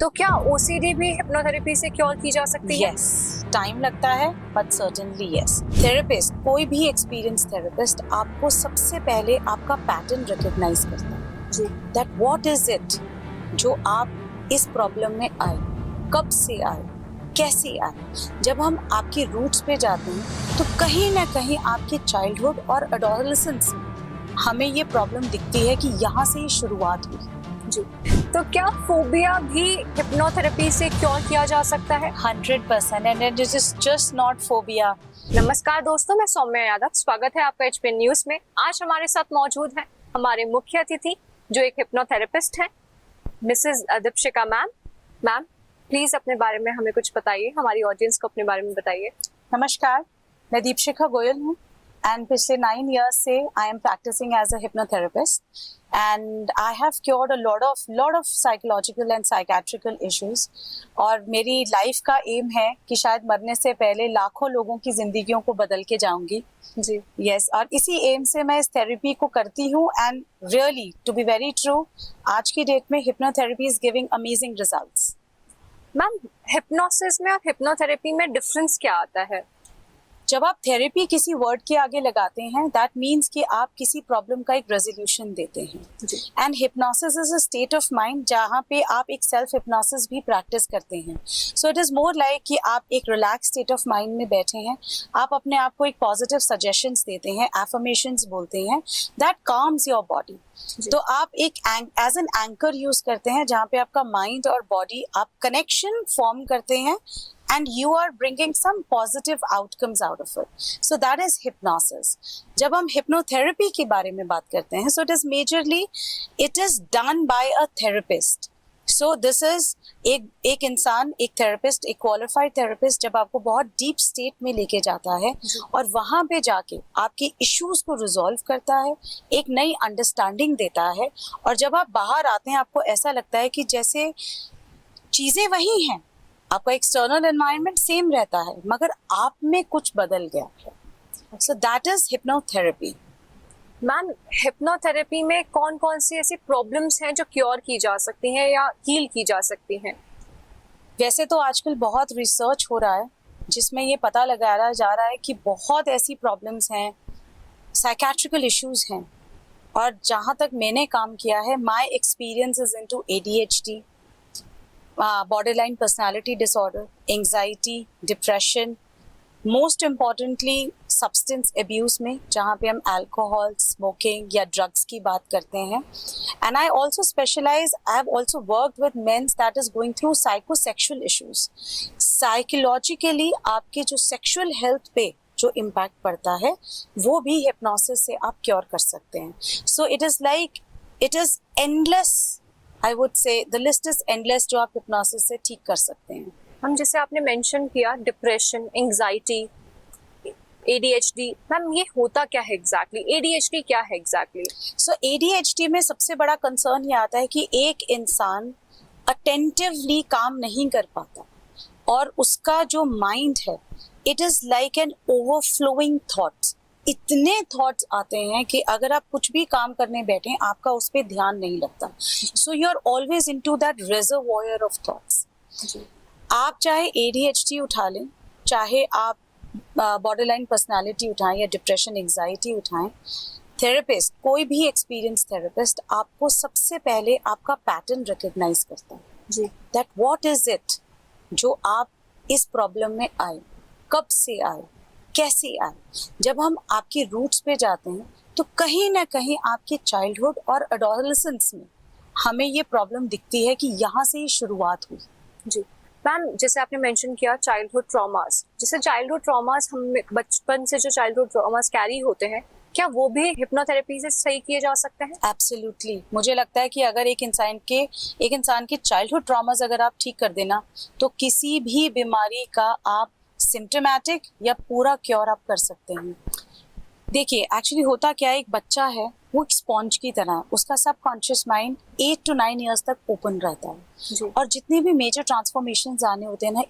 तो क्या ओसीडी भी हिप्नोथेरेपी से क्योर की जा सकती है? यस, टाइम लगता है बट सर्टेनली यस। थेरेपिस्ट, कोई भी एक्सपीरियंस थेरेपिस्ट आपको सबसे पहले आपका पैटर्न रिकॉग्नाइज करता है जी। दैट व्हाट इज इट जो आप इस प्रॉब्लम में आए, कब से आए, कैसे आए। जब हम आपके रूट्स पे जाते हैं तो कहीं ना कहीं आपके चाइल्डहुड और एडोलसेंस में हमें ये प्रॉब्लम दिखती है कि यहाँ से ही शुरुआत हुई। जी। तो क्या फोबिया भी हिप्नोथेरेपी से क्योर किया जा सकता है? 100% and it is just not phobia. नमस्कार दोस्तों, मैं सौम्या यादव। स्वागत है आपका एचपीएन न्यूज में। आज हमारे साथ मौजूद हैं हमारे मुख्य अतिथि जो एक हिप्नोथेरेपिस्ट हैं, Mrs Deepshikha ma'am. Ma'am, please अपने बारे में हमें कुछ बताइए, हमारी ऑडियंस को अपने बारे में बताइए। नमस्कार, मैं दीपशिका गोयल हूँ एंड पिछले 9 years से I am practising as a hypnotherapist and I have cured a lot of psychological and psychiatrical issues. और मेरी लाइफ का एम है कि शायद मरने से पहले लाखों लोगों की जिंदगियों को बदल के जाऊंगी। जी। यस, और इसी एम से मैं इस थेरेपी को करती हूँ and really to be very true, आज की डेट में hypnotherapy is giving amazing results. Ma'am, hypnosis में और हिप्नोथेरेपी में डिफरेंस क्या आता है? जब आप थेरेपी किसी वर्ड के आगे लगाते हैं दैट मीन्स कि आप किसी प्रॉब्लम का एक रेजोल्यूशन देते हैं। And hypnosis is a state of mind जहाँ पे आप एक सेल्फ हिप्नोसिस भी प्रैक्टिस करते हैं। So it is more like कि आप एक रिलैक्स स्टेट ऑफ माइंड में बैठे हैं, आप अपने आप को एक पॉजिटिव सजेशंस देते हैं, एफर्मेशंस बोलते हैं दैट काम्स योर बॉडी। तो आप एक एज एन एंकर यूज करते हैं जहाँ पे आपका माइंड और बॉडी आप कनेक्शन फॉर्म करते हैं and you are bringing some positive outcomes out of it. So that is hypnosis. जब हम hypnotherapy के बारे में बात करते हैं, so it is majorly, it is done by a therapist. So this is एक इंसान, एक therapist, एक qualified therapist जब आपको बहुत deep state में लेके जाता है और वहाँ पे जाके आपके issues को resolve करता है, एक नई understanding देता है, और जब आप बाहर आते हैं आपको ऐसा लगता है कि जैसे चीजें वही हैं, आपका एक्सटर्नल एनवायरनमेंट सेम रहता है मगर आप में कुछ बदल गया है। So that is hypnotherapy. Ma'am, hypnotherapy में कौन कौन सी ऐसी प्रॉब्लम्स हैं जो क्योर की जा सकती हैं या हील की जा सकती हैं? वैसे तो आजकल बहुत रिसर्च हो रहा है जिसमें ये पता लगाया जा रहा है कि बहुत ऐसी प्रॉब्लम्स हैं, साइकेट्रिकल इश्यूज हैं, और जहाँ तक मैंने काम किया है, my experience is into ADHD, borderline personality disorder, anxiety, depression, most importantly substance abuse में जहाँ पे हम alcohol, smoking या drugs की बात करते हैं। And I also specialize, I have also worked with men that is going through psychosexual issues. Psychologically आपके जो sexual health पे जो impact पड़ता है वो भी hypnosis से आप cure कर सकते हैं। So it is like, it is endless, I would say the list is endless जो आप हिप्नोसिस से ठीक कर सकते हैं। हम जैसे आपने मेंशन किया डिप्रेशन, एंजाइटी, ADHD, मैम ये होता क्या है एग्जैक्टली? ADHD क्या है एग्जैक्टली? सो ADHD में सबसे बड़ा कंसर्न ये आता है कि एक इंसान अटेंटिवली काम नहीं कर पाता और उसका जो माइंड है it is like an overflowing thoughts. इतने थॉट्स आते हैं कि अगर आप कुछ भी काम करने बैठे आपका उस पर ध्यान नहीं लगता। So you are always into that reservoir of thoughts. आप चाहे ADHD उठा लें, चाहे आप बॉर्डरलाइन पर्सनालिटी उठाएं या डिप्रेशन, एंजाइटी उठाएं, थेरेपिस्ट, कोई भी एक्सपीरियंस थेरेपिस्ट आपको सबसे पहले आपका पैटर्न रिकॉग्नाइज करता है दैट व्हाट इज इट जो आप इस प्रॉब्लम में आए, कब से आए, कैसे आए। जब हम आपके रूट्स पे जाते हैं तो कहीं ना कहीं आपके चाइल्डहुड और एडोलसेंस में हमें ये प्रॉब्लम दिखती है कि यहाँ से ही शुरुआत हुई। जी मैम, जैसे आपने मेंशन किया चाइल्डहुड ट्रॉमास, जैसे चाइल्डहुड ट्रॉमास हम बचपन से जो चाइल्डहुड ट्रॉमास कैरी होते हैं, क्या वो भी हिप्नोथेरेपी से सही किए जा सकते हैं? एब्सोल्युटली। मुझे लगता है कि अगर एक इंसान के चाइल्डहुड ट्रॉमास अगर आप ठीक कर देना तो किसी भी बीमारी का आप सिम्टोमेटिक या पूरा क्योर आप कर सकते हैं। देखिए एक्चुअली होता क्या है, एक बच्चा है वो एक स्पॉन्ज की तरह है, उसका सबकॉन्शियस माइंड 8 to 9 years तक ओपन रहता है और जितने भी मेजर ट्रांसफॉर्मेशंस आने होते हैं ना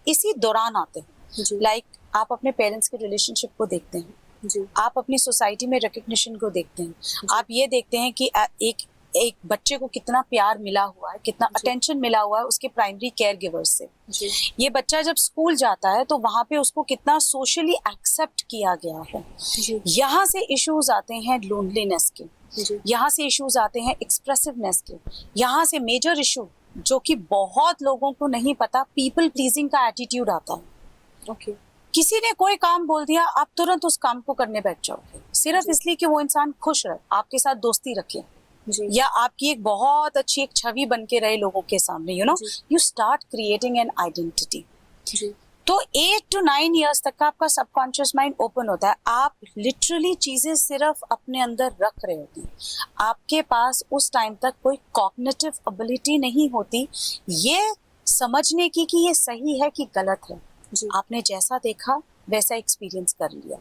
इसी दौरान आते हैं। लाइक आप अपने पेरेंट्स के रिलेशनशिप को देखते हैं, आप अपनी सोसाइटी में रिकग्निशन को देखते हैं, आप ये देखते हैं कि एक एक बच्चे को कितना प्यार मिला हुआ है, कितना अटेंशन मिला हुआ है उसके प्राइमरी केयर गिवर्स से। ये बच्चा जब स्कूल जाता है तो वहां पे उसको कितना सोशली एक्सेप्ट किया गया है। यहाँ से इश्यूज आते हैं लोनलीनेस के, यहाँ से इश्यूज आते हैं एक्सप्रेसिवनेस के, यहाँ से मेजर इशू जो कि बहुत लोगों को नहीं पता, पीपल प्लीजिंग का एटीट्यूड आता है। किसी ने कोई काम बोल दिया, आप तुरंत उस काम को करने बैठ जाओगे सिर्फ इसलिए कि वो इंसान खुश रहे, आपके साथ दोस्ती रखे, या आपकी एक बहुत अच्छी एक छवि बन के रहे लोगों के सामने। You start creating an identity. तो 8 to 9 years तक का आपका सबकॉन्शियस माइंड ओपन होता है। आप लिटरली चीजें सिर्फ अपने अंदर रख रहे होते हैं, आपके पास उस टाइम तक कोई कॉग्निटिव एबिलिटी नहीं होती ये समझने की कि ये सही है कि गलत है। आपने जैसा देखा वैसा एक्सपीरियंस कर लिया।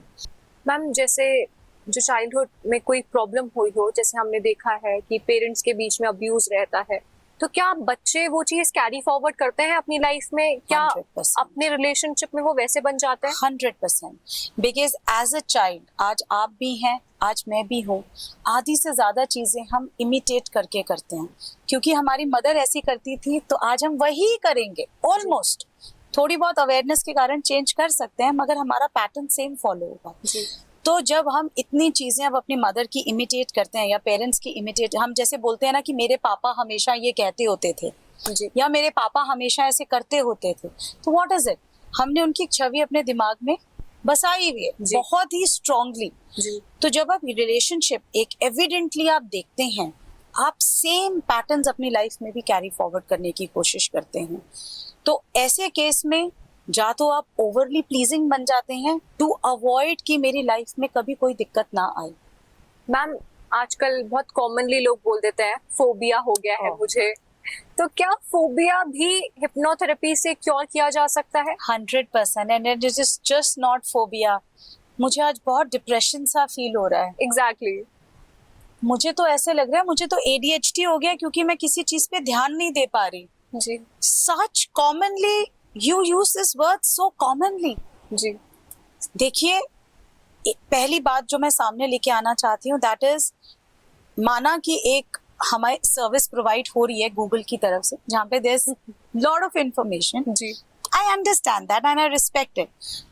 मैम, जैसे जो चाइल्डहुड में कोई प्रॉब्लम हुई हो, जैसे हमने देखा है कि पेरेंट्स के बीच में अब्यूज रहता है, तो क्या बच्चे वो चीज कैरी फॉरवर्ड करते हैं अपनी लाइफ में? क्या 100%. अपने रिलेशनशिप में वो वैसे बन जाते हैं? 100%। बिकॉज एज अ चाइल्ड, आज आप भी हैं, आज मैं भी हूँ, आधी से ज्यादा चीजें हम इमिटेट करके करते हैं, क्योंकि हमारी मदर ऐसी करती थी तो आज हम वही करेंगे। ऑलमोस्ट थोड़ी बहुत अवेयरनेस के कारण चेंज कर सकते हैं, मगर हमारा पैटर्न सेम फॉलो होगा। तो जब हम इतनी चीजें अब अपनी मदर की इमिटेट करते हैं या पेरेंट्स की इमिटेट, हम जैसे बोलते हैं ना कि मेरे पापा हमेशा ये कहते होते थे या मेरे पापा हमेशा ऐसे करते होते थे, तो व्हाट इज इट, हमने उनकी छवि अपने दिमाग में बसाई हुई है बहुत ही स्ट्रांगली। तो जब आप रिलेशनशिप एक एविडेंटली आप देखते हैं, आप सेम पैटर्न्स अपनी लाइफ में भी कैरी फॉरवर्ड करने की कोशिश करते हैं। तो ऐसे केस में या तो आप ओवरली प्लीजिंग बन जाते हैं टू अवॉइड कि मेरी लाइफ में कभी कोई दिक्कत ना आए। मैम, आजकल बहुत कॉमनली लोग बोल देते हैं फोबिया हो गया है मुझे, तो क्या फोबिया भी हिप्नोथेरेपी से क्योर किया जा सकता है? 100%। And it is just not phobia. मुझे आज बहुत डिप्रेशन सा फील हो रहा है। एग्जैक्टली। मुझे तो ऐसे लग रहा है मुझे तो ADHD हो गया क्योंकि मैं किसी चीज पे ध्यान नहीं दे पा रही। जी। Such commonly you use this word so commonly. जी। देखिए, पहली बात जो मैं सामने लेके आना चाहती हूँ दैट इज, माना कि एक हमारी सर्विस प्रोवाइड हो रही है गूगल की तरफ से जहाँ पे there is lot of information. जी। I understand that and I respect it,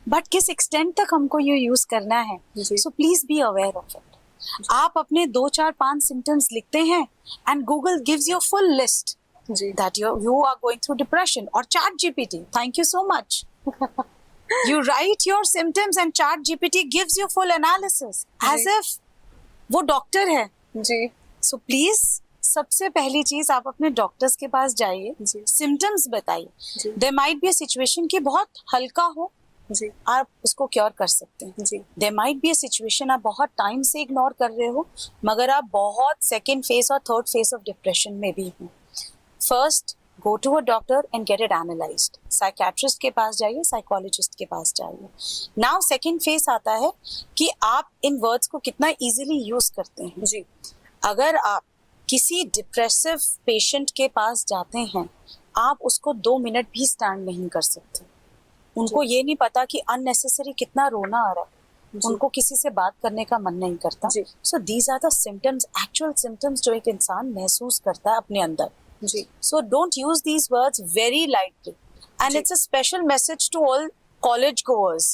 but किस एक्सटेंट तक हमको ये यूज करना है, so please be aware of it. आप अपने 2, 4, 5 सिम्टम्स लिखते हैं and Google gives you full list that you are going through depression, or ChatGPT, thank you so much. You write your symptoms and ChatGPT gives you full analysis as if वो doctor है। जी। So please, सबसे पहली चीज आप अपने doctors के पास जाइए, सिम्टम्स बताइए। There might be a situation कि बहुत हल्का हो, जी, आप उसको क्योर कर सकते हैं। जी। There might be a situation आप बहुत टाइम से इग्नोर कर रहे हो, मगर आप बहुत सेकेंड फेज और थर्ड फेज ऑफ डिप्रेशन में भी हो। First, go to a doctor and get it analysed. Psychiatrist के पास जाइए, साइकोलॉजिस्ट के पास जाइए। नाउ सेकेंड फेज आता है कि आप इन वर्ड्स को कितना इजीली यूज करते हैं। जी। अगर आप किसी डिप्रेसिव पेशेंट के पास जाते हैं, आप उसको 2 मिनट भी स्टैंड नहीं कर सकते। उनको ये नहीं पता कि अननेसेसरी कितना रोना आ रहा है, उनको किसी से बात करने का मन नहीं करता। So these are the symptoms, actual symptoms जो एक इंसान महसूस करता है अपने अंदर। So don't use these words very lightly, and it's a special message to all college goers.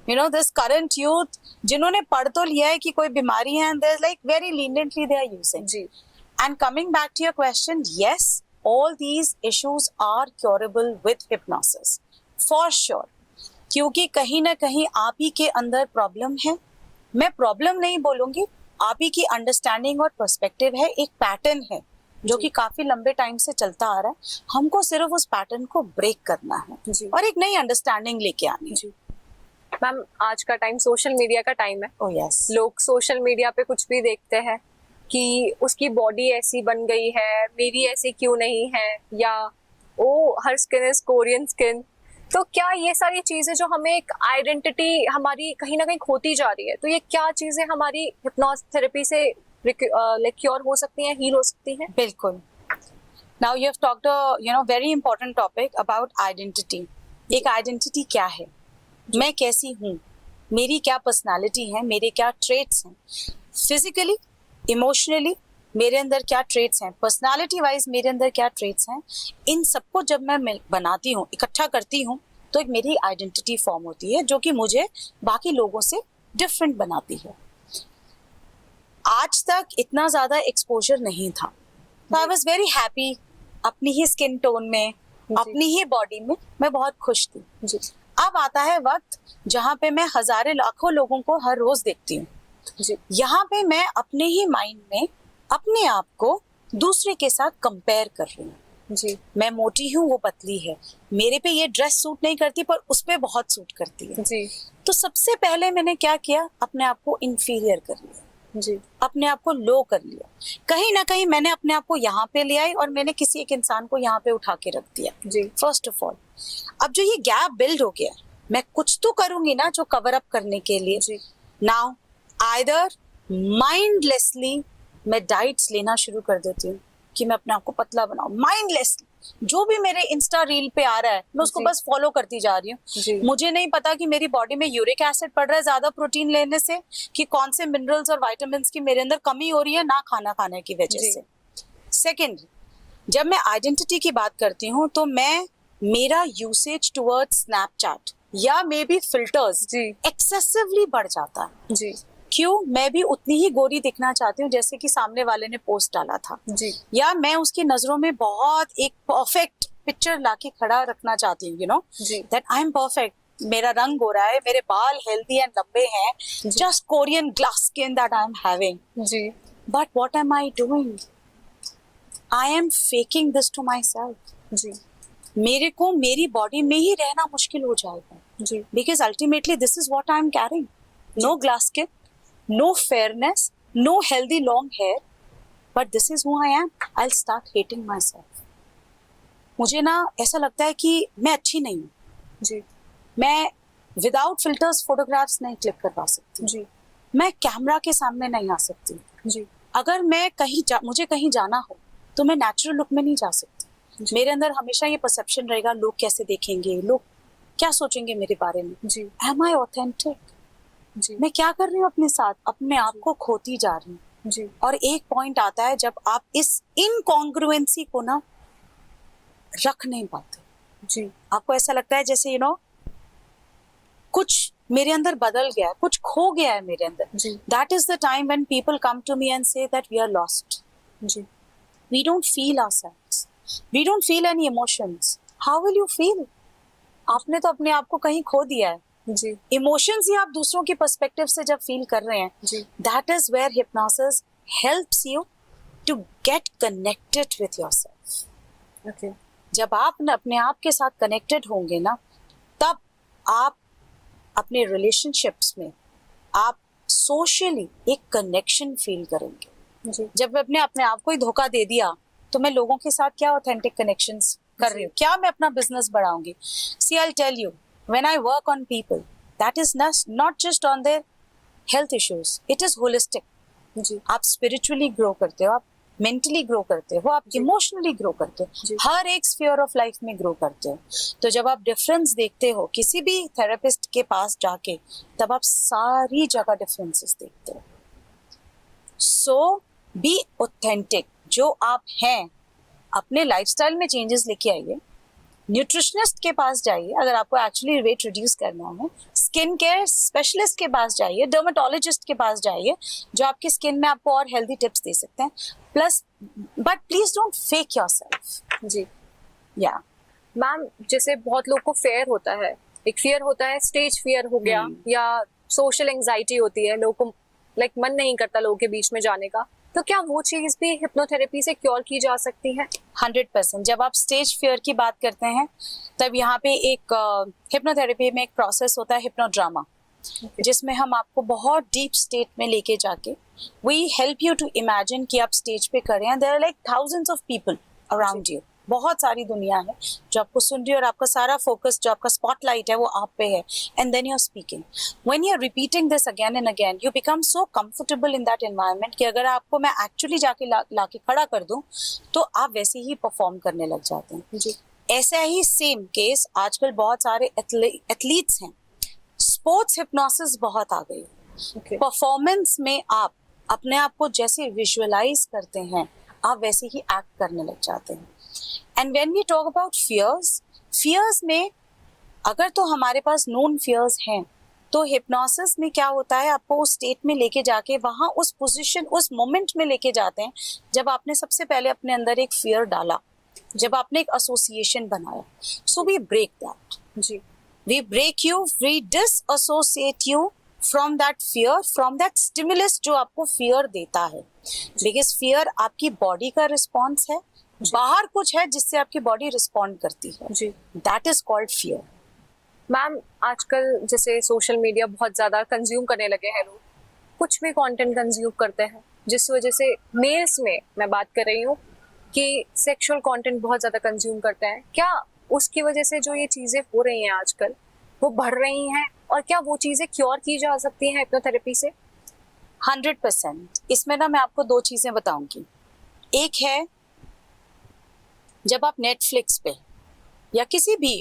You know, this current youth जिन्होंने पढ़ तो लिया है कि कोई बीमारी है, and there's like very leniently they are using. Ji. And coming back to your question, yes, all these issues are curable with hypnosis, for sure. क्योंकि कहीं ना कहीं आप ही के अंदर प्रॉब्लम है। मैं प्रॉब्लम नहीं बोलूंगी, आप ही की अंडरस्टैंडिंग और पर्सपेक्टिव है, एक पैटर्न है जो कि काफी लंबे टाइम से चलता आ रहा है। हमको सिर्फ उस पैटर्न को ब्रेक करना है और एक नई अंडरस्टैंडिंग लेके आनी है। मैम, आज का टाइम सोशल मीडिया का टाइम है। Oh yes. लोग सोशल मीडिया पे कुछ भी देखते हैं कि उसकी बॉडी ऐसी बन गई है, मेरी ऐसी क्यों नहीं है, या ओ हर स्किन इज कोरियन स्किन। तो क्या ये सारी चीजें जो हमें एक आइडेंटिटी हमारी कहीं ना कहीं खोती जा रही है, तो ये क्या चीजें हमारी हिप्नोथेरेपी से क्योर हो सकती हैं, हील हो सकती हैं? बिल्कुल। Now you have talked very important topic about identity. एक आइडेंटिटी क्या है, मैं कैसी हूँ, मेरी क्या पर्सनालिटी है, मेरे क्या ट्रेट्स हैं, फिजिकली, इमोशनली, मेरे अंदर क्या ट्रेट्स हैं, पर्सनालिटी वाइज मेरे अंदर क्या ट्रेट्स हैं, इन सबको जब मैं बनाती हूँ, इकट्ठा करती हूँ, तो एक मेरी आइडेंटिटी फॉर्म होती है जो कि मुझे बाकी लोगों से डिफरेंट बनाती है। आज तक इतना ज्यादा एक्सपोजर नहीं था, तो आई वॉज वेरी हैप्पी अपनी ही स्किन टोन में, अपनी ही बॉडी में मैं बहुत खुश थी। जी अब आता है वक्त जहाँ पे मैं हजारों लाखों लोगों को हर रोज देखती हूँ। जी यहाँ पे मैं अपने ही माइंड में अपने आप को दूसरे के साथ कंपेयर कर रही हूँ। जी मैं मोटी हूँ, वो पतली है, मेरे पे ये ड्रेस सूट नहीं करती पर उस पे बहुत सूट करती है। जी तो सबसे पहले मैंने क्या किया, अपने आप को इंफीरियर कर लिया, जी अपने आप को लो कर लिया। कहीं ना कहीं मैंने अपने आप को यहाँ पे ले आई और मैंने किसी एक इंसान को यहाँ पे उठा के रख दिया। जी फर्स्ट ऑफ ऑल, अब जो ये गैप बिल्ड हो गया, मैं कुछ तो करूंगी ना जो कवर अप करने के लिए। जी नाउ आइदर माइंडलेसली मैं डाइट्स लेना शुरू कर देती हूँ कि मैं अपने आप को पतला बनाऊं, माइंडलेसली जो भी मेरे इंस्टा रील पे आ रहा है मैं उसको जी। बस फॉलो करती जा रही जी। हूँ। मुझे नहीं पता कि मेरी बॉडी में यूरिक एसिड बढ़ रहा है ज्यादा प्रोटीन लेने से, कि कौन से मिनरल्स और विटामिन की मेरे अंदर कमी हो रही है ना खाना खाने की वजह जी। से। सेकेंड, जब मैं आइडेंटिटी की बात करती हूँ तो मैं मेरा यूसेज टुवर्ड्स स्नैपचैट या मे बी फिल्टर्स जी। एक्सेसिवली बढ़ जाता है। जी क्यों? मैं भी उतनी ही गोरी दिखना चाहती हूँ जैसे कि सामने वाले ने पोस्ट डाला था, जी या मैं उसकी नजरों में बहुत एक परफेक्ट पिक्चर लाके खड़ा रखना चाहती हूँ, यू नो, जी। दैट आई एम परफेक्ट, मेरा रंग हो रहा है, मेरे बाल हेल्दी एंड लंबे हैं, just Korean glass skin that I am having. जी but what am I doing? I am faking this to myself. जी मेरे को मेरी बॉडी में ही रहना मुश्किल हो जाएगा, जी because ultimately this is what I'm carrying. No glass skin, no fairness, no healthy long hair, but this is who I am. I'll start hating myself. मुझे ना ऐसा लगता है कि मैं अच्छी नहीं हूँ, जी मैं विदाउट फिल्टर्स फोटोग्राफ्स नहीं क्लिक करवा सकती, जी मैं कैमरा के सामने नहीं आ सकती, जी अगर मैं मुझे कहीं जाना हो तो मैं नेचुरल लुक में नहीं जा सकती। मेरे अंदर हमेशा ये परसेप्शन रहेगा, लोग कैसे देखेंगे, लोग क्या सोचेंगे मेरे बारे में। जी Am I authentic? जी मैं क्या कर रही हूँ अपने साथ, अपने आप को खोती जा रही हूँ। जी और एक पॉइंट आता है जब आप इस इनकॉन्ग्रुएंसी को ना रख नहीं पाते, जी आपको ऐसा लगता है जैसे यू नो कुछ मेरे अंदर बदल गया है, कुछ खो गया है मेरे अंदर। जी that is the time when people come to me and say that we are lost, जी we don't feel ourselves, we don't feel any emotions. How will you feel? आपने तो अपने आप को कहीं खो दिया है। जी इमोशंस ही आप दूसरों की पर्सपेक्टिव से जब फील कर रहे हैं, जी that is where hypnosis helps you to get connected with yourself. Okay जब आप न अपने आप के साथ कनेक्टेड होंगे ना, तब आप अपने रिलेशनशिप्स में आप सोशली एक कनेक्शन फील करेंगे। जी जब मैं अपने आप को ही धोखा दे दिया तो मैं लोगों के साथ क्या ऑथेंटिक कनेक्शंस कर रही हूँ, क्या मैं अपना बिजनेस बढ़ाऊंगी? See I tell you, when I work on people, that is not just on their health issues, it is holistic. जी आप स्पिरिचुअली ग्रो करते हो, आप मेंटली ग्रो करते हो, आप इमोशनली ग्रो करते जी। हो, हर एक स्फीयर ऑफ लाइफ में ग्रो करते हो। तो जब आप डिफरेंस देखते हो किसी भी थेरेपिस्ट के पास जाके, तब आप सारी जगह डिफरेंसेस देखते हो। सो बी ऑथेंटिक, जो आप हैं अपने लाइफस्टाइल में चेंजेस लेके आइए, न्यूट्रिशनिस्ट के पास जाइए अगर आपको एक्चुअली वेट रिड्यूस करना है, स्किन केयर स्पेशलिस्ट के पास जाइए, डर्मेटोलॉजिस्ट के पास जाइए जो आपकी स्किन में आपको और हेल्दी टिप्स दे सकते हैं। Plus but please don't fake yourself. जी या मैम, जैसे बहुत लोग को फेयर होता है, एक फियर होता है, स्टेज फियर हो गया, या सोशल एंजाइटी होती है, लोगों को लाइक मन नहीं करता लोगों के बीच में जाने का, तो क्या वो चीज भी हिप्नोथेरेपी से क्योर की जा सकती है? 100%। जब आप स्टेज फियर की बात करते हैं तब यहाँ पे एक हिप्नोथेरेपी में एक प्रोसेस होता है हिप्नोड्रामा, जिसमें हम आपको बहुत डीप स्टेट में लेके जाके we help you to imagine कि आप स्टेज पे खड़े हैं, there are like thousands of people around you, बहुत सारी दुनिया है जो आपको सुन रही है और आपका सारा फोकस, जो आपका स्पॉटलाइट है वो आप पे है, and then you are speaking. When you are repeating this again and again, you become so comfortable in that environment कि अगर आपको मैं एक्चुअली जाके लाके खड़ा कर दूं तो आप वैसे ही परफॉर्म करने लग जाते हैं। जी ऐसा ही सेम केस आजकल बहुत सारे एथलीट्स हैं, स्पोर्ट्स हिप्नोसिस बहुत आ गई। ओके परफॉर्मेंस में आप अपने आप को जैसे विजुअलाइज करते हैं आप वैसे ही एक्ट करने लग जाते हैं. And when we talk about fears में अगर तो हमारे पास नोन फियर्स हैं तो हिप्नोसिस में क्या होता है, आपको उस स्टेट में लेके जाके वहां उस पोजीशन उस मोमेंट में लेके जाते हैं जब आपने सबसे पहले अपने अंदर एक फियर डाला, जब आपने एक एसोसिएशन बनाया. So we break that. जी. We break you, we disassociate you from that fear, from that stimulus जो आपको fear देता है. Because fear आपकी body का response है, बाहर कुछ है जिससे आपकी body respond करती है. जी. That is called fear. Ma'am आजकल जैसे सोशल मीडिया बहुत ज़्यादा कंज्यूम करने लगे हैं लोग, कुछ भी कंटेंट कंज्यूम करते हैं जिस वजह से मेल्स में मैं बात कर रही हूँ कि सेक्सुअल कंटेंट बहुत ज़्यादा कंज्यूम करते हैं. क्या उसकी वजह से जो ये चीज़ें हो रही हैं आजकल वो बढ़ रही हैं, और क्या वो चीज़ें क्योर की जा सकती हैं हिप्नोथेरेपी से? 100%. इसमें ना मैं आपको दो चीजें बताऊंगी. एक है जब आप नेटफ्लिक्स पे या किसी भी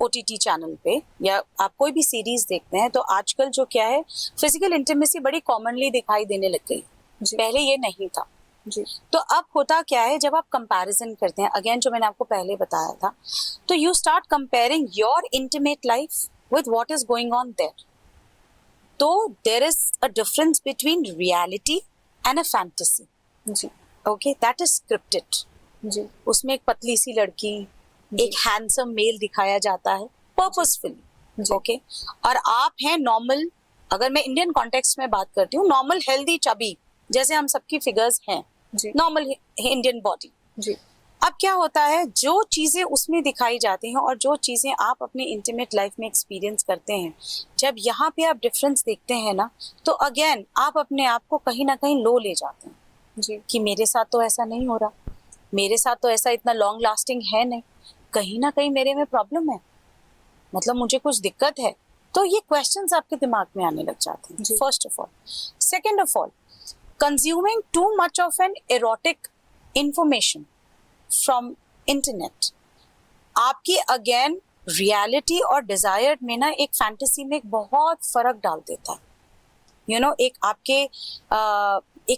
OTT चैनल पे या आप कोई भी सीरीज देखते हैं तो आजकल जो क्या है फिजिकल इंटीमेसी बड़ी कॉमनली दिखाई देने लग गई. पहले ये नहीं था. जी. तो अब होता क्या है जब आप कंपैरिजन करते हैं, अगेन जो मैंने आपको पहले बताया था, तो you start comparing your intimate life with what is going on there. तो there is a difference between reality and a fantasy. जी. Okay, that is scripted. जी. उसमें एक पतली सी लड़की, एक हैंडसम मेल दिखाया जाता है पर्पसफुली. ओके, और आप हैं नॉर्मल, अगर मैं इंडियन कॉन्टेक्स्ट में बात करती हूँ, नॉर्मल हेल्दी चबी जैसे हम सबकी फिगर्स हैं, नॉर्मल इंडियन बॉडी. जी. अब क्या होता है, जो चीजें उसमें दिखाई जाती हैं और जो चीजें आप अपनी इंटीमेट लाइफ में एक्सपीरियंस करते हैं, जब यहाँ पे आप डिफरेंस देखते हैं ना, तो अगेन आप अपने आप को कहीं ना कहीं लो ले जाते हैं. जी. कि मेरे साथ तो ऐसा नहीं हो रहा, मेरे साथ तो ऐसा इतना लॉन्ग लास्टिंग है नहीं, कहीं ना कहीं मेरे में प्रॉब्लम है, मतलब मुझे कुछ दिक्कत है. तो ये क्वेश्चंस आपके दिमाग में आने लग जाते हैं, first of all. Second of all, consuming too much of an erotic information from internet आपकी अगेन रियलिटी और डिजायर में ना एक फैंटेसी में एक बहुत फर्क डाल देता है. यू नो, एक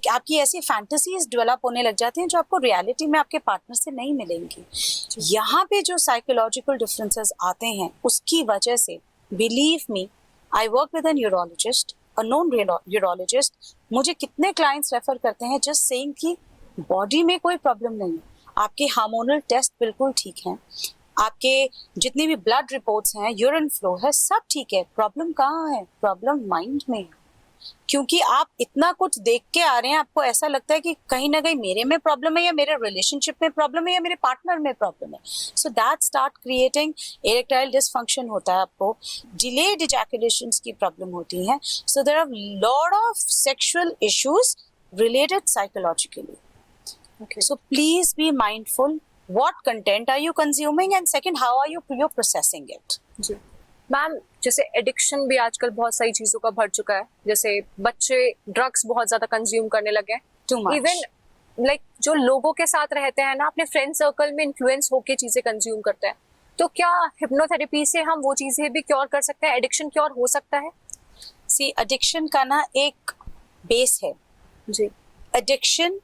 आपकी ऐसी फैंटेसीज डेवलप होने लग जाती हैं जो आपको रियलिटी में आपके पार्टनर से नहीं मिलेंगी. यहाँ पे जो साइकोलॉजिकल डिफरेंसेस आते हैं उसकी वजह से, believe me, I work with an urologist, a known urologist. मुझे कितने क्लाइंट्स रेफर करते हैं जस्ट सेइंग कि बॉडी में कोई प्रॉब्लम नहीं है, आपके हार्मोनल टेस्ट बिल्कुल ठीक हैं, आपके जितनी भी ब्लड रिपोर्ट्स हैं, यूरिन फ्लो है, सब ठीक है, प्रॉब्लम कहाँ है? प्रॉब्लम माइंड में है. क्योंकि आप इतना कुछ देख के आ रहे हैं, आपको ऐसा लगता है कि कहीं ना कहीं मेरे में प्रॉब्लम है, या मेरे रिलेशनशिप में प्रॉब्लम है, या मेरे पार्टनर में प्रॉब्लम है. So that start creating erectile dysfunction होता है, आपको डिलेड इजैकुलेशंस की प्रॉब्लम होती है. So there are lot of sexual issues related psychologically. So please be mindful. What content are you consuming, and second, how are you processing it? जी. Ma'am जैसे addiction भी आजकल बहुत सारी चीजों का बढ़ चुका है, जैसे बच्चे ड्रग्स बहुत ज्यादा कंज्यूम करने लगे हैं. Too much. इवन लाइक जो लोगों के साथ रहते हैं ना, अपने फ्रेंड सर्कल में इन्फ्लुएंस होके चीजें कंज्यूम करते हैं. तो क्या हिप्नोथेरेपी से हम वो चीजें भी क्योर कर सकते हैं? एडिक्शन क्योर हो सकता है? See, एडिक्शन का ना एक बेस है. जी. एडिक्शन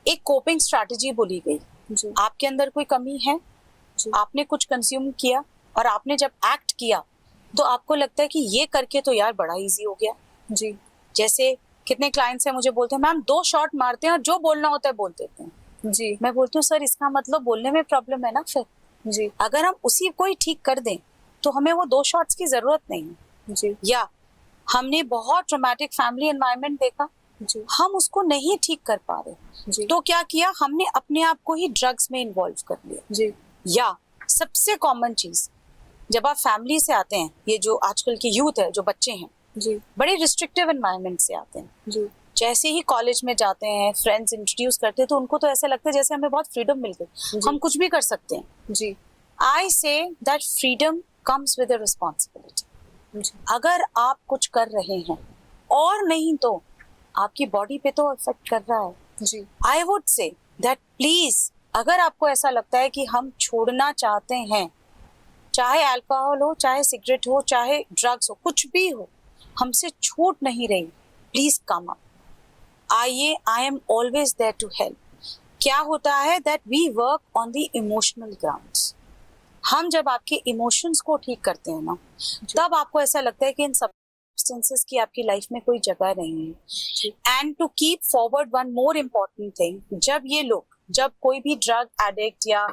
एक कोपिंग स्ट्रैटेजी बोली गई. जी. आपके अंदर कोई कमी है, आपने कुछ कंज्यूम किया, और आपने जब एक्ट किया तो आपको लगता है कि ये करके तो यार बड़ा इजी हो गया. जी. जैसे कितने क्लाइंट्स हैं मुझे बोलते हैं, मैम 2 शॉट मारते हैं और जो बोलना होता है बोल देते हैं. जी. मैं बोलती हूँ सर इसका मतलब बोलने में प्रॉब्लम है ना. फिर जी. अगर हम उसी को ही ठीक कर दें तो हमें वो 2 शॉट्स की जरूरत नहीं है. जी. या हमने बहुत ट्रॉमेटिक फैमिली एनवायरनमेंट देखा, जी. हम उसको नहीं ठीक कर पा रहे, जी. तो क्या किया, हमने अपने आप को ही ड्रग्स में इन्वॉल्व कर लिया. जी. या सबसे कॉमन चीज, जब आप फैमिली से आते हैं, ये जो आजकल के यूथ है, जो बच्चे हैं, जी. बड़े रिस्ट्रिक्टिव एनवायरनमेंट से आते हैं. जी. जैसे ही कॉलेज में जाते हैं, फ्रेंड्स इंट्रोड्यूस करते हैं, तो उनको तो ऐसा लगता है जैसे हमें बहुत फ्रीडम मिल गई, हम कुछ भी कर सकते हैं. जी. I say that freedom comes with a responsibility. अगर आप कुछ कर रहे हैं और नहीं तो आपकी बॉडी पे तो इफेक्ट कर रहा है. जी. I would say that please, अगर आपको ऐसा लगता है कि हम छोड़ना चाहते हैं, चाहे अल्कोहल हो, चाहे सिगरेट हो, चाहे ड्रग्स हो, कुछ भी हो, हमसे छूट नहीं रही, प्लीज कम अप. आइए, I am always there to help. क्या होता है that we work on the emotional grounds. हम जब आपके इमोशंस को ठीक करते हैं ना, तब आपको ऐसा लगता है कि इन सब्सटेंसेस की आपकी लाइफ में कोई जगह नहीं है। And to keep forward one more important thing, जब कोई भी ड्रग एडिक्ट या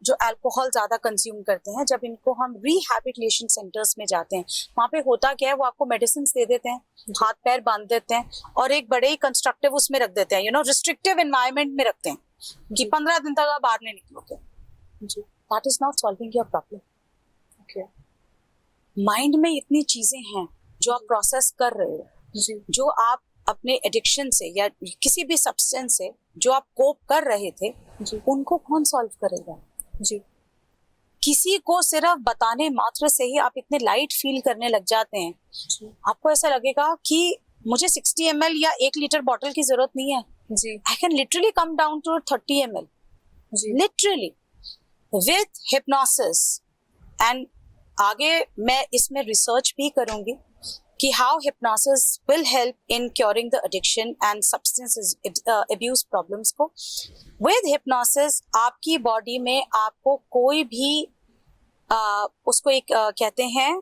जो अल्कोहल ज्यादा कंज्यूम करते हैं, जब इनको हम रिहैबिलिटेशन सेंटर्स में जाते हैं, वहाँ पे होता क्या है, वो आपको मेडिसिन दे देते हैं, हाथ पैर बांध देते हैं और एक बड़े ही कंस्ट्रक्टिव उसमें रख देते हैं, रिस्ट्रिक्टिव एनवायरनमेंट में रखते हैं कि 15 दिन तक आप बाहर नहीं निकलोगे। That is not solving your problem. Mind में इतनी चीजें हैं जो आप प्रोसेस कर रहे हो, जो आप अपने एडिक्शन से या किसी भी सब्सटेंस से जो आप कोप कर रहे थे, उनको कौन सॉल्व करेगा? किसी को सिर्फ बताने मात्र से ही आप इतने लाइट फील करने लग जाते हैं, आपको ऐसा लगेगा कि मुझे 60 ml या 1 लीटर बॉटल की जरूरत नहीं है, I can literally come down to 30 ml, literally with hypnosis. And आगे मैं इसमें रिसर्च भी करूंगी कि how hypnosis will help in curing the addiction and substance abuse problems को। विद हिप्नोसिस आपकी बॉडी में आपको कोई भी उसको एक कहते हैं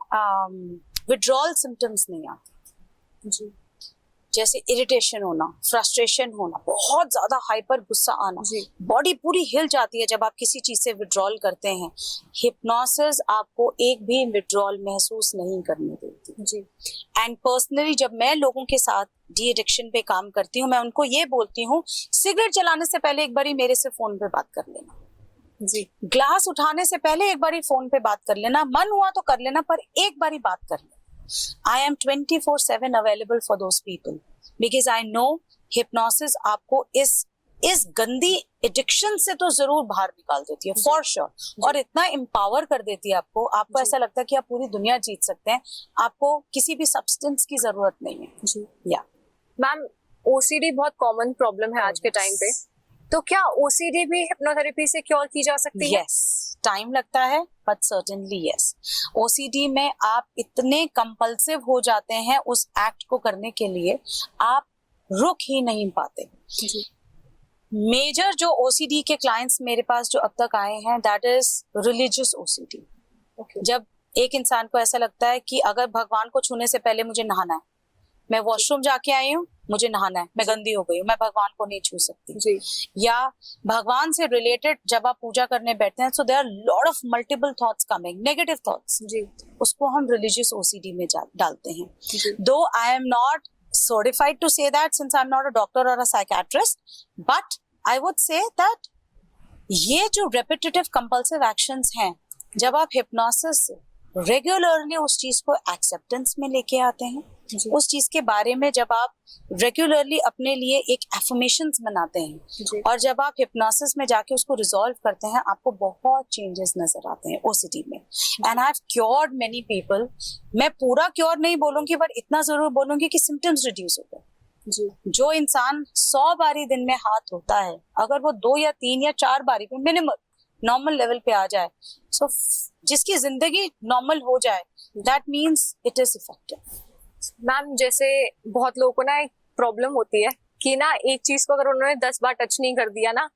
विड्रॉल सिम्टम्स नहीं आते, जैसे इरिटेशन होना, फ्रस्ट्रेशन होना, बहुत ज्यादा हाइपर गुस्सा आना, बॉडी पूरी हिल जाती है जब आप किसी चीज से विड्रॉल करते हैं। हिप्नोसिस आपको एक भी विड्रॉल महसूस नहीं करने देती। एंड पर्सनली जब मैं लोगों के साथ डी एडिक्शन पे काम करती हूँ, मैं उनको ये बोलती हूँ, सिगरेट जलाने से पहले एक बारी मेरे से फोन पे बात कर लेना, ग्लास उठाने से पहले एक बारी फोन पे बात कर लेना, मन हुआ तो कर लेना, पर एक बारी बात कर लेना। I am 24/7 available for those people because I know hypnosis आपको इस गंदी एडिक्शन से तो जरूर बाहर निकाल देती है फॉर श्योर, और इतना एम्पावर कर देती है आपको ऐसा लगता है कि आप पूरी दुनिया जीत सकते हैं, आपको किसी भी सब्सटेंस की जरूरत नहीं है। या मैम, ओसीडी बहुत कॉमन प्रॉब्लम है आज के टाइम पे, तो क्या ओसीडी भी हिप्नोथेरेपी से क्योर की जा सकती है? यस, टाइम लगता है बट सर्टेनली यस। ओसीडी में आप इतने कंपल्सिव हो जाते हैं उस एक्ट को करने के लिए, आप रुक ही नहीं पाते। मेजर जो ओसीडी के क्लाइंट्स मेरे पास जो अब तक आए हैं, दैट इज रिलीजियस ओसीडी। जब एक इंसान को ऐसा लगता है कि अगर भगवान को छूने से पहले मुझे नहाना है, मैं वॉशरूम जाके आई हूँ, मुझे नहाना है, मैं गंदी हो गई हूँ, मैं भगवान को नहीं छू सकती। या भगवान से रिलेटेड जब आप पूजा करने बैठते हैं, so there are lot of multiple thoughts coming, negative thoughts, उसको हम रिलीजियस ओसीडी में डालते हैं। Though I am not certified to say that since I am not a doctor और a psychiatrist, but I would say that ये जो repetitive compulsive actions हैं, जब आप हिप्नोसिस रेगुलरली उस चीज को एक्सेप्टेंस में लेके आते हैं, उस चीज के बारे में जब आप रेगुलरली अपने लिए एक एफर्मेशंस बनाते हैं, और जब आप हिप्नोसिस में जाके उसको रिजॉल्व करते हैं, आपको बहुत चेंजेस नजर आते हैं ओसीडी में। And I have cured many people. मैं पूरा क्योर नहीं बोलूंगी, बट इतना जरूर बोलूंगी कि सिम्टम्स रिड्यूस हो गए। जो इंसान 100 बारी दिन में हाथ धोता है, अगर वो 2 या 3 या 4 बारी पे मिनिमम नॉर्मल लेवल पे आ जाए, सो जिसकी जिंदगी नॉर्मल हो जाए, that means it is effective. Ma'am, जैसे बहुत लोगों को ना एक प्रॉब्लम होती है कि ना एक चीज को अगर उन्होंने 10 बार टच नहीं कर दिया ना,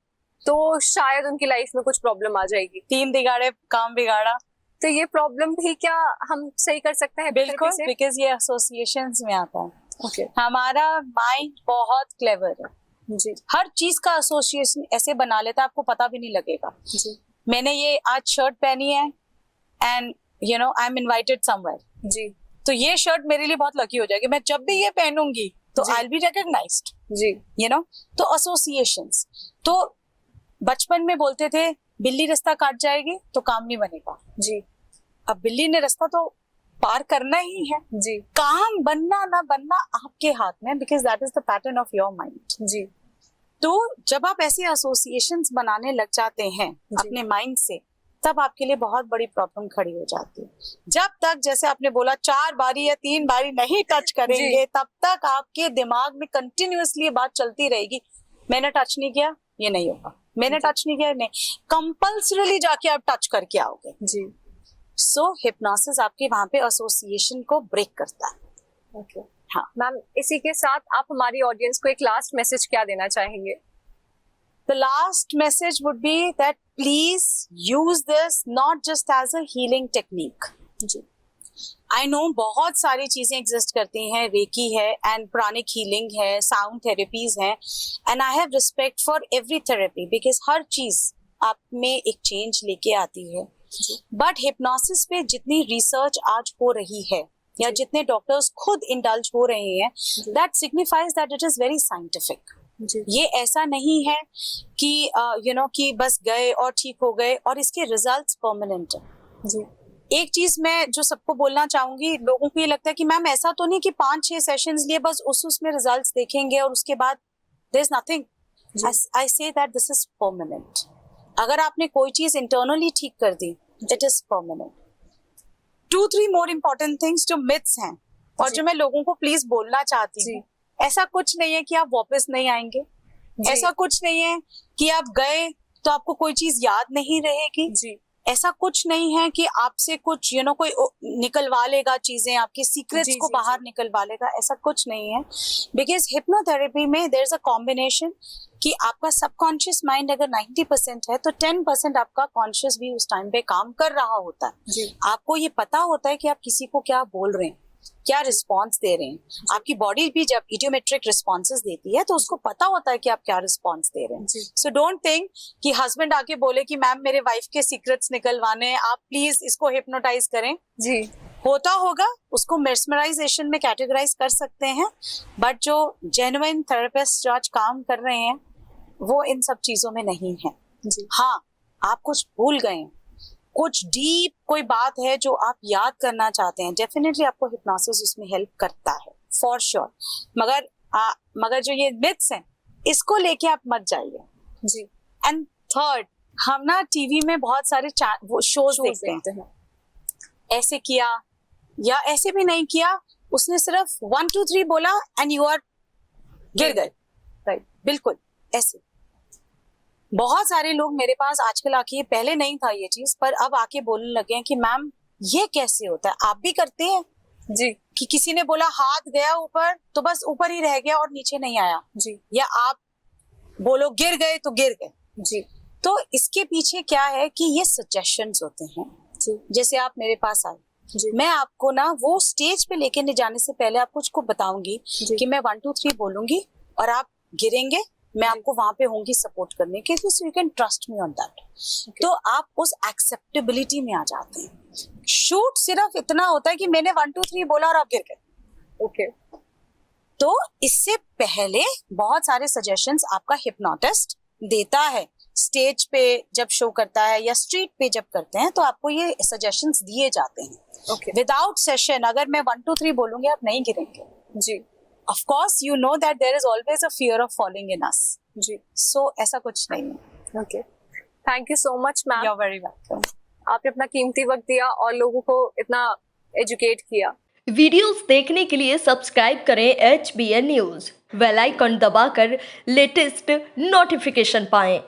तो शायद उनकी लाइफ में कुछ प्रॉब्लम आ जाएगी। 3 दिगाड़े काम बिगाड़ा। तो ये प्रॉब्लम भी क्या हम सही कर सकते हैं? बिल्कुल, बिकॉज ये एसोसिएशंस में आता है। हमारा माइंड बहुत क्लेवर है, हर चीज का एसोसिएशन ऐसे बना लेता है, आपको पता भी नहीं लगेगा। मैंने ये आज शर्ट पहनी है and I am invited somewhere, तो ये शर्ट मेरे लिए बहुत लकी हो जाएगी। मैं जब भी ये पहनूंगी तो आई विल बी रिकॉग्नाइज्ड। तो एसोसिएशंस, तो बचपन में बोलते थे बिल्ली रास्ता काट जाएगी तो काम नहीं बनेगा। अब बिल्ली ने रास्ता तो पार करना ही है। काम बनना ना बनना आपके हाथ में, because that is the pattern of your mind. तो जब आप ऐसे एसोसिएशंस बनाने लग जाते हैं अपने माइंड से, तब आपके लिए बहुत बड़ी प्रॉब्लम खड़ी हो जाती है। जब तक, जैसे आपने बोला, 4 बारी या 3 बारी नहीं टच करेंगे, तब तक आपके दिमाग में कंटिन्यूअसली बात चलती रहेगी, मैंने टच नहीं किया, ये नहीं होगा, मैंने टच नहीं किया, नहीं। कंपल्सरीली जाके आप टच करके आओगे। सो हिप्नोसिस आपके वहां पे एसोसिएशन को ब्रेक करता है। हाँ मैम इसी के साथ आप हमारी ऑडियंस को एक लास्ट मैसेज क्या देना चाहेंगे? The last message would be that please use this not just as a healing technique. Ji I know बहुत सारी चीजें एग्जिस्ट करती हैं, रेकी है एंड प्राणिक हीलिंग है, साउंड थेरेपीज हैं, and I have respect for every therapy because हर चीज आप में एक चेंज लेके आती है. बट हिप्नोसिस पे जितनी रिसर्च आज हो रही है या जितने डॉक्टर्स खुद इंडल्ज हो रहे हैं, that signifies that it is very scientific. ये ऐसा नहीं है कि कि बस गए और ठीक हो गए और इसके रिजल्ट्स परमानेंट है. जी एक चीज मैं जो सबको बोलना चाहूंगी, लोगों को ये लगता है कि मैम ऐसा तो नहीं कि 5-6 सेशंस लिए बस उसमें रिजल्ट्स देखेंगे और उसके बाद there is nothing. I say that this is permanent. अगर आपने कोई चीज इंटरनली ठीक कर दी, it is permanent. 2-3 more important things जो मिथ्स हैं और जो मैं लोगों को प्लीज बोलना चाहती हूँ. ऐसा कुछ नहीं है कि आप वापस नहीं आएंगे. ऐसा कुछ नहीं है कि आप गए तो आपको कोई चीज याद नहीं रहेगी. जी ऐसा कुछ नहीं है कि आपसे कुछ कोई निकलवा लेगा चीजें, आपके सीक्रेट्स को बाहर निकलवा लेगा. ऐसा कुछ नहीं है. बिकॉज हिप्नोथेरेपी में देयर इज अ कॉम्बिनेशन कि आपका सबकॉन्शियस माइंड अगर 90% है तो 10% आपका कॉन्शियस भी उस टाइम पे काम कर रहा होता है. आपको ये पता होता है कि आप किसी को क्या बोल रहे हैं, क्या रिस्पॉन्स दे रहे हैं. आपकी बॉडी भी जब इडियोमेट्रिक रिस्पॉन्सेस देती है तो उसको पता होता है कि आप क्या रिस्पॉन्स दे रहे हैं. सो डोंट थिंक कि हस्बैंड आके बोले कि मैम मेरे वाइफ के सीक्रेट्स निकलवाने हैं, आप प्लीज इसको हिप्नोटाइज करें. जी होता होगा, उसको मेस्मराइजेशन में कैटेगराइज कर सकते हैं. बट जो जेन्युइन थेरेपिस्ट जो आज काम कर रहे हैं वो इन सब चीजों में नहीं है. हाँ आप कुछ भूल गए, कुछ डीप कोई बात है जो आप याद करना चाहते हैं, डेफिनेटली आपको हिप्नोसिस उसमें हेल्प करता है फॉर श्योर. मगर जो ये मिथ्स हैं इसको लेके आप मत जाइए. जी एंड थर्ड, हम ना टीवी में बहुत सारे शोज देखते हैं. ऐसे किया या ऐसे भी नहीं किया, उसने सिर्फ 1 2 3 बोला एंड यू आर गिर गए. राइट, बिल्कुल ऐसे. बहुत सारे लोग मेरे पास आजकल आके, पहले नहीं था ये चीज पर अब आके बोलने लगे हैं कि मैम ये कैसे होता है, आप भी करते हैं? जी कि किसी ने बोला हाथ गया ऊपर तो बस ऊपर ही रह गया और नीचे नहीं आया. जी या आप बोलो गिर गए तो गिर गए. जी तो इसके पीछे क्या है कि ये सजेशंस होते हैं. जी जैसे आप मेरे पास आए, मैं आपको ना वो स्टेज पे लेके नहीं जाने से पहले आपको कुछ बताऊंगी कि मैं 1 2 3 बोलूंगी और आप गिरेंगे, मैं आपको वहां पे होंगी सपोर्ट करने के लिए. So you can trust me on that. तो आप उस एक्सेप्टेबिलिटी में आ जाते हैं. शूट सिर्फ इतना होता है कि मैंने 1 2 3 बोला और आप गिर गए. ओके तो इससे पहले बहुत सारे सजेशंस आपका हिप्नोटिस्ट देता है. स्टेज पे जब शो करता है या स्ट्रीट पे जब करते हैं तो आपको ये सजेशंस दिए जाते हैं. विदाउट सेशन अगर मैं 1 2 3 बोलूंगी आप नहीं गिरेंगे. जी of course you know that there is always a fear of falling in us. Ji so ऐसा कुछ नहीं है. Okay, thank you so much ma'am. You're very welcome. आपने अपना कीमती वक्त दिया और लोगों को इतना एजुकेट किया. वीडियोस देखने के लिए सब्सक्राइब करें HBN न्यूज, बेल आइकन दबाकर लेटेस्ट नोटिफिकेशन पाएं.